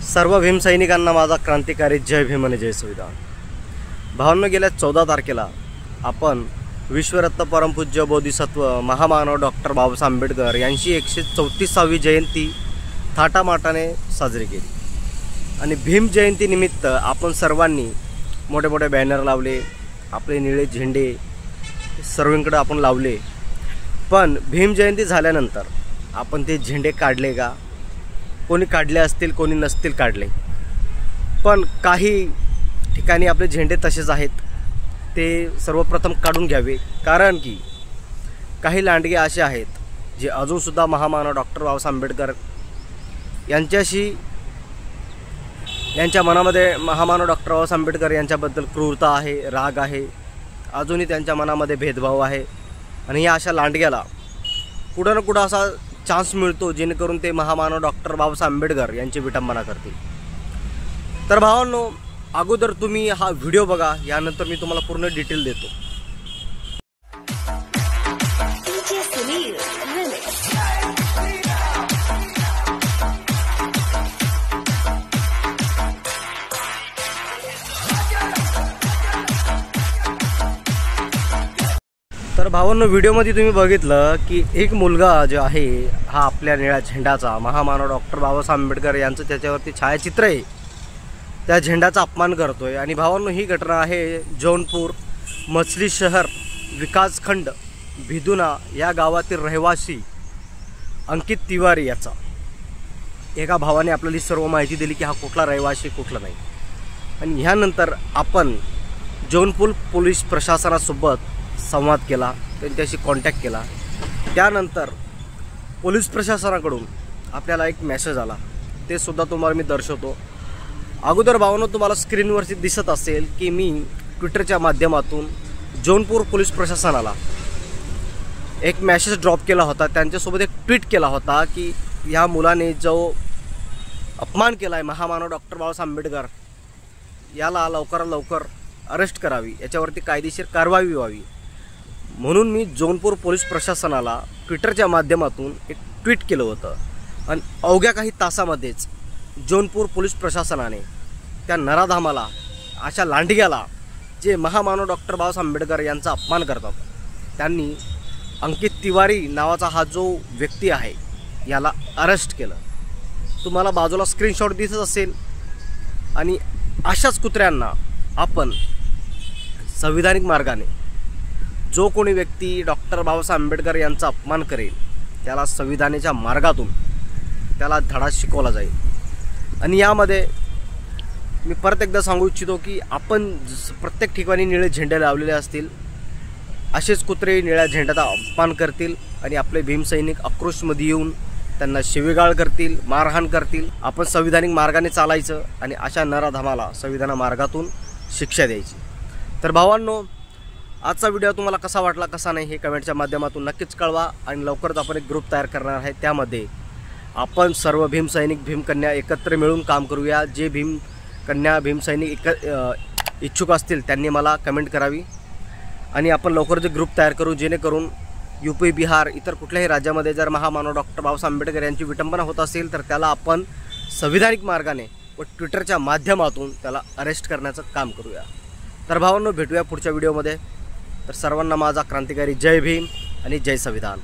सर्व भीम सैनिकांना माझा क्रांतिकारी जय भीम आणि जय संविधान। भावांनो, गेल्या 14 तारखेला आपण विश्वरत्न परमपूज्य बोधिसत्व महामानव डॉक्टर बाबासाहेब आंबेडकर यांची 134वी जयंती थाटामाटाने साजरी केली आणि भीम जयंती निमित्त आपण सर्वांनी मोठे मोठे बॅनर लावले, आपले निळे झेंडे सर्वांकडे आपण लावले। पण भीम जयंती झाल्यानंतर आपण ते झेंडे काढले का? कोणी काढले असतील, कोणी नसतील काढले, पण काही ठिकाणी आपले झेंडे तसेच आहेत। ते सर्वप्रथम काढून घ्यावे, कारण की काही लांडगे असे आहेत जे अजूनसुद्धा महामानव डॉक्टर बाबासाहेब आंबेडकर यांच्या मनामध्ये महामानव डॉक्टर बाबासाहेब आंबेडकर यांच्याबद्दल क्रूरता आहे, राग आहे, अजूनही त्यांच्या मनामध्ये भेदभाव आहे। आणि या अशा लांडग्याला कुठं ना कुठं असा चान्स मिळतो जेणेकरून ते महामानव डॉक्टर बाबासाहेब आंबेडकर यांची विटंबना करतील। तर भावांनो, अगोदर तुम्ही हा व्हिडिओ बघा, यानंतर मी तुम्हाला पूर्ण डिटेल देतो। तर भावांनो, व्हिडिओमध्ये तुम्ही बघितलं की एक मुलगा जो आहे हा आपल्या निळ्या झेंडाचा, महामानव डॉक्टर बाबासाहेब आंबेडकर यांचं त्याच्यावरती छायाचित्र आहे, त्या झेंडाचा अपमान करतोय। आणि भावांनो, ही घटना आहे जौनपूर मछली शहर विकासखंड भिदुना या गावातील रहिवासी अंकित तिवारी याचा। एका भावाने आपल्याला सर्व माहिती दिली की हा कुठला रहिवासी कुठला नाही। आणि ह्यानंतर आपण जौनपूर पोलीस प्रशासनासोबत संवाद केला, त्यांच्याशी कॉन्टॅक्ट केला। त्यानंतर पोलीस प्रशासनाकडून आपल्याला एक मेसेज आला, ते सुद्धा तुम्हाला मी दर्शवतो। अगोदर भावांनो, तुम्हाला स्क्रीनवरती दिसत असेल की मी ट्विटरच्या माध्यमातून जौनपूर पोलीस प्रशासनाला एक मेसेज ड्रॉप केला होता, त्यांच्यासोबत एक ट्विट केला होता की या मुलाने जो अपमान केला आहे महामानव डॉक्टर बाबासाहेब आंबेडकर याला लवकरात लवकर अरेस्ट करावी, याच्यावरती कायदेशीर कारवाई व्हावी, म्हणून मी जौनपूर पोलीस प्रशासनाला ट्विटरच्या माध्यमातून एक ट्विट केलं होतं। आणि अवघ्या काही तासामध्येच जौनपूर पोलीस प्रशासनाने त्या नराधामाला, अशा लांडग्याला जे महामानव डॉक्टर बाबासाहेब आंबेडकर यांचा अपमान करतात, त्यांनी अंकित तिवारी नावाचा हा जो व्यक्ती आहे याला अरेस्ट केलं। तुम्हाला बाजूला स्क्रीनशॉट दिसत असेल। आणि अशाच कुत्र्यांना आपण संविधानिक मार्गाने, जो कोणी व्यक्ती डॉक्टर बाबासाहेब आंबेडकर यांचा अपमान करेल त्याला संविधानाच्या मार्गातून त्याला धडा शिकवला जाईल। आणि यामध्ये मी परत एकदा सांगू इच्छितो की आपण प्रत्येक ठिकाणी निळे झेंडे लावलेले असतील, असेच कुत्रे निळ्या झेंड्याचा अपमान करतील आणि आपले भीमसैनिक आक्रोशमध्ये येऊन त्यांना शिवीगाळ करतील, मारहाण करतील। आपण संविधानिक मार्गाने चालायचं आणि अशा नराधमाला संविधान मार्गातून शिक्षा द्यायची। तर भावांनो, आजचा व्हिडिओ तुम्हाला कसा वाटला, कसा नाही, हे कमेंटच्या माध्यमातून नक्कीच कळवा। आणि लवकरच आपण एक ग्रुप तयार करणार आहे, त्यामध्ये आपण सर्व भीमसैनिक भीमकन्या एकत्र मिळून काम करूया। जे भीमकन्या भीमसैनिक इच्छुक असतील त्यांनी मला कमेंट करावी आणि आपण लवकरच एक ग्रुप तयार करू, जेणेकरून यूपी, बिहार, इतर कुठल्याही राज्यामध्ये जर महामानव डॉक्टर बाबासाहेब आंबेडकर यांची विटंबना होत असेल तर त्याला आपण संविधानिक मार्गाने व ट्विटरच्या माध्यमातून त्याला अरेस्ट करण्याचं काम करूया। तर भावांनो, भेटूया पुढच्या व्हिडिओमध्ये। तर सर्वांना माझा क्रांतिकारी जय भीम आणि जय संविधान।